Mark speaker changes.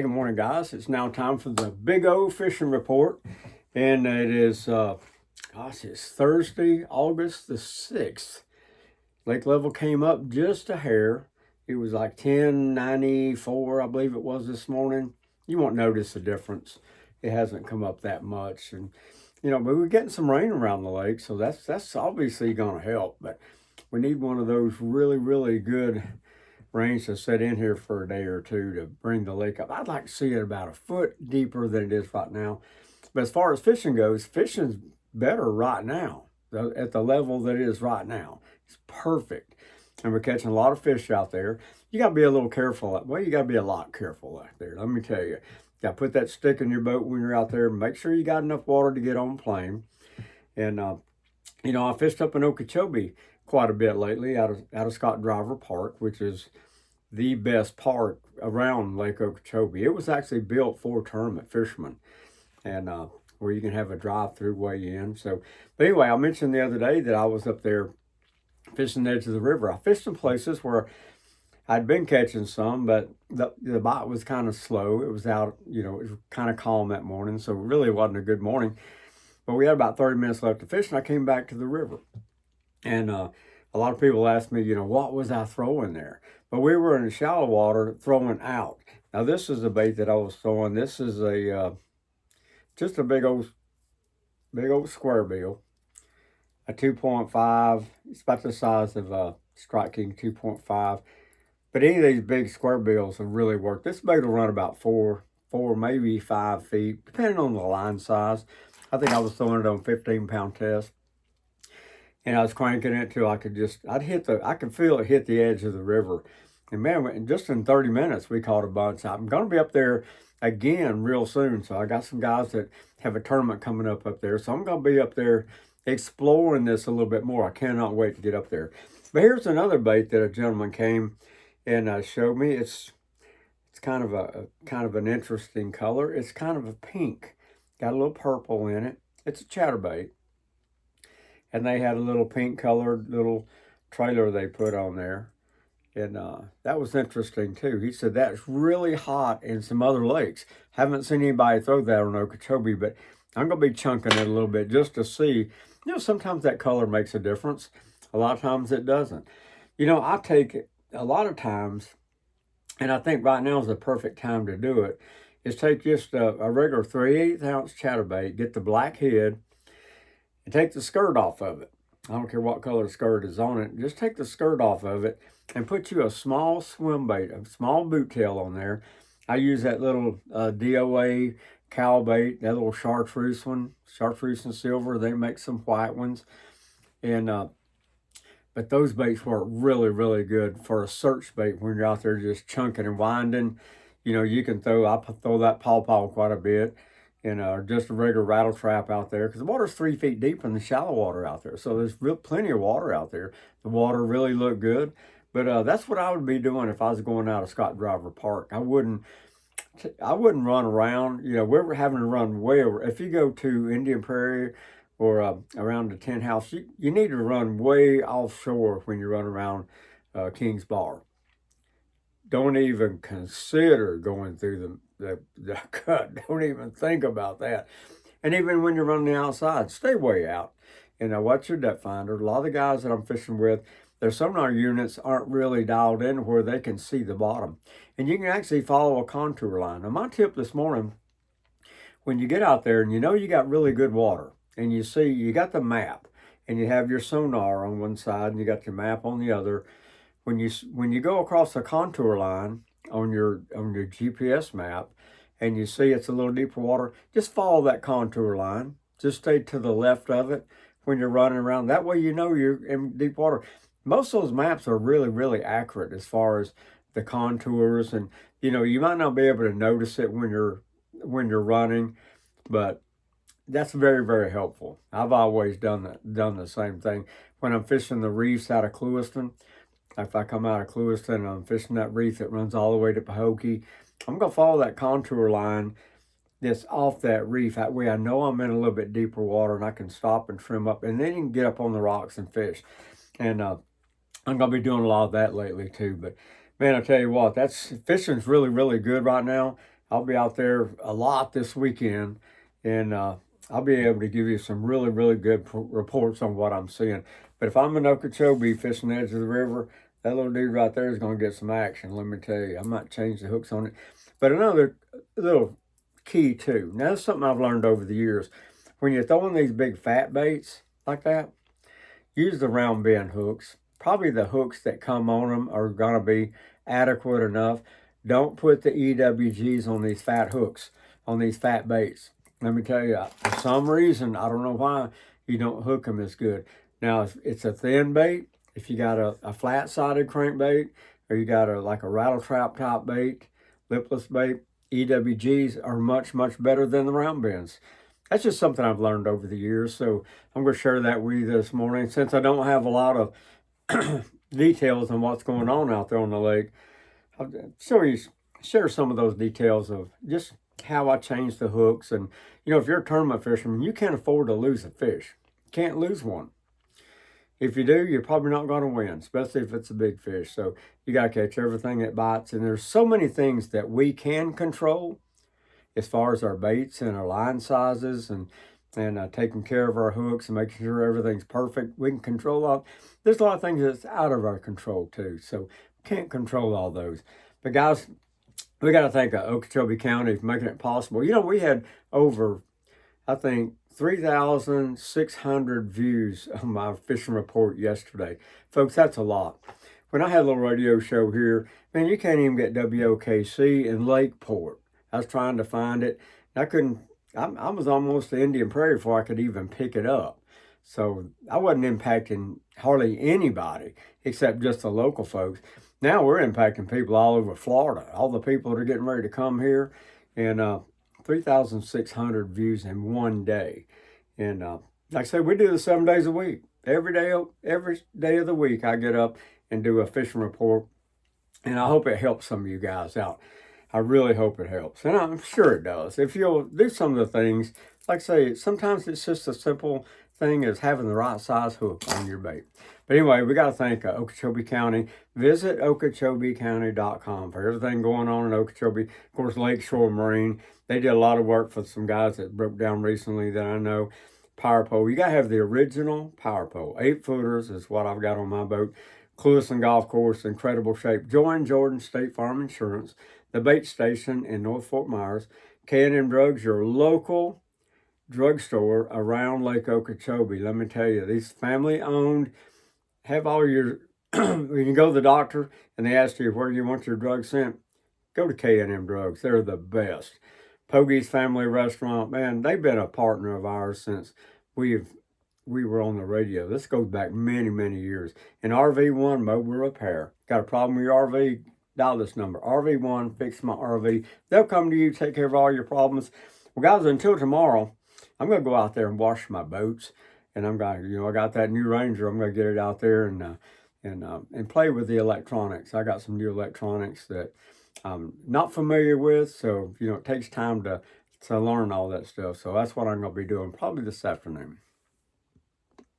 Speaker 1: Good morning, guys. It's now time for the Big O Fishing Report, and it is, it's Thursday, August the 6th. Lake level came up just a hair. It was like 1094, I believe it was this morning. You won't notice the difference. It hasn't come up that much, and but we're getting some rain around the lake, so that's obviously going to help. But we need one of those really, really good rains to set in here for a day or two to bring the lake up. I'd like to see it about a foot deeper than it is right now. But as far as fishing goes, fishing's better right now at the level that it is right now. It's perfect. And we're catching a lot of fish out there. You got to be a little careful. Well, you got to be a lot careful out there. Let me tell you. You got to put that stick in your boat when you're out there. Make sure you got enough water to get on plane. And, I fished up in Okeechobee quite a bit lately out of Scott Driver Park, which is the best park around Lake Okeechobee. It was actually built for tournament fishermen, and where you can have a drive-through way in. So, but anyway, I mentioned the other day that I was up there fishing the edge of the river. I fished some places where I'd been catching some, but the bite was kind of slow. It was out, it was kind of calm that morning, so it really wasn't a good morning. But we had about 30 minutes left to fish, and I came back to the river. And a lot of people ask me, what was I throwing there? But we were in the shallow water throwing out. Now, this is the bait that I was throwing. This is just a big old square bill, a 2.5. It's about the size of a Strike King 2.5. But any of these big square bills have really worked. This bait will run about four, maybe 5 feet, depending on the line size. I think I was throwing it on 15-pound test. And I was cranking it till I could feel it hit the edge of the river. And man, just in 30 minutes, we caught a bunch. I'm going to be up there again real soon. So I got some guys that have a tournament coming up there. So I'm going to be up there exploring this a little bit more. I cannot wait to get up there. But here's another bait that a gentleman came and showed me. It's kind of an interesting color. It's kind of a pink, got a little purple in it. It's a chatterbait. And they had a little pink colored little trailer they put on there. And that was interesting too. He said that's really hot in some other lakes. Haven't seen anybody throw that on Okeechobee, but I'm going to be chunking it a little bit just to see. Sometimes that color makes a difference. A lot of times it doesn't. I take a lot of times, and I think right now is the perfect time to do it, is take just a regular 3/8 ounce chatterbait, get the black head, and take the skirt off of it. I don't care what color skirt is on it. Just take the skirt off of it and put you a small swim bait, a small boot tail on there. I use that little DOA cow bait, that little chartreuse one, chartreuse and silver. They make some white ones. And but those baits work really, really good for a search bait when you're out there just chunking and winding. I throw that pawpaw quite a bit. Just a regular rattle trap out there because the water's 3 feet deep in the shallow water out there. So there's plenty of water out there. The water really looked good. But that's what I would be doing if I was going out of Scott Driver Park. I wouldn't run around. We're having to run way over. If you go to Indian Prairie or around the Tent House, you need to run way offshore when you run around Kings Bar. Don't even consider going through the cut. Don't even think about that. And even when you're running outside, stay way out. Watch your depth finder. A lot of the guys that I'm fishing with, their sonar units aren't really dialed in where they can see the bottom. And you can actually follow a contour line. Now, my tip this morning, when you get out there and you got really good water, and you see you got the map, and you have your sonar on one side, and you got your map on the other, when you go across the contour line on your GPS map and you see it's a little deeper water, just follow that contour line. Just stay to the left of it when you're running around. That way you're in deep water. Most of those maps are really, really accurate as far as the contours, and you might not be able to notice it when you're running, but that's very, very helpful. I've always done the same thing when I'm fishing the reefs out of Clewiston. If I come out of Clewiston and I'm fishing that reef that runs all the way to Pahokee, I'm going to follow that contour line that's off that reef. That way I know I'm in a little bit deeper water and I can stop and trim up, and then you can get up on the rocks and fish. And I'm going to be doing a lot of that lately too. But man, I tell you what, fishing's really, really good right now. I'll be out there a lot this weekend, and I'll be able to give you some really, really good reports on what I'm seeing. But if I'm in Okeechobee fishing the edge of the river, that little dude right there is going to get some action, let me tell you. I might change the hooks on it. But another little key too. Now, that's something I've learned over the years. When you're throwing these big fat baits like that, use the round bend hooks. Probably the hooks that come on them are going to be adequate enough. Don't put the EWGs on these fat hooks, on these fat baits. Let me tell you, for some reason, I don't know why, you don't hook them as good. Now, if it's a thin bait, if you got a flat-sided crankbait, or you got like a rattle trap type bait, lipless bait, EWGs are much, much better than the round bends. That's just something I've learned over the years. So I'm going to share that with you this morning. Since I don't have a lot of details on what's going on out there on the lake, I'll share some of those details of just how I change the hooks. And, if you're a tournament fisherman, you can't afford to lose a fish. You can't lose one. If you do, you're probably not going to win, especially if it's a big fish. So you got to catch everything that bites. And there's so many things that we can control as far as our baits and our line sizes and taking care of our hooks and making sure everything's perfect. We can control all. There's a lot of things that's out of our control too. So we can't control all those. But guys, we got to thank Okeechobee County for making it possible. We had over, I think, 3,600 views on my fishing report yesterday. Folks, that's a lot. When I had a little radio show here, man, you can't even get WOKC in Lakeport. I was trying to find it. I couldn't, I was almost to Indian Prairie before I could even pick it up. So I wasn't impacting hardly anybody except just the local folks. Now we're impacting people all over Florida, all the people that are getting ready to come here. And 3,600 views in one day. And like I said, we do this 7 days a week. Every day of the week, I get up and do a fishing report. And I hope it helps some of you guys out. I really hope it helps. And I'm sure it does. If you'll do some of the things, like I say, sometimes it's just a simple thing as having the right size hook on your bait. But anyway, we got to thank Okeechobee County. Visit OkeechobeeCounty.com for everything going on in Okeechobee. Of course, Lakeshore Marine. They did a lot of work for some guys that broke down recently that I know. Power pole. You got to have the original power pole. 8-footers is what I've got on my boat. Clueston Golf Course, incredible shape. Join Jordan State Farm Insurance. The Bait Station in North Fort Myers. K&M Drugs, your local drugstore around Lake Okeechobee. Let me tell you, these family-owned, have all your, when you go to the doctor and they ask you where you want your drugs sent, go to K&M Drugs. They're the best. Pogie's Family Restaurant, man, they've been a partner of ours since we were on the radio. This goes back many, many years. And RV1 Mobile Repair. Got a problem with your RV? Dial this number, RV1, Fix My RV. They'll come to you, take care of all your problems. Well, guys, until tomorrow, I'm going to go out there and wash my boats. And I'm going to, I got that new Ranger. I'm going to get it out there and play with the electronics. I got some new electronics that I'm not familiar with. So, it takes time to learn all that stuff. So that's what I'm going to be doing probably this afternoon.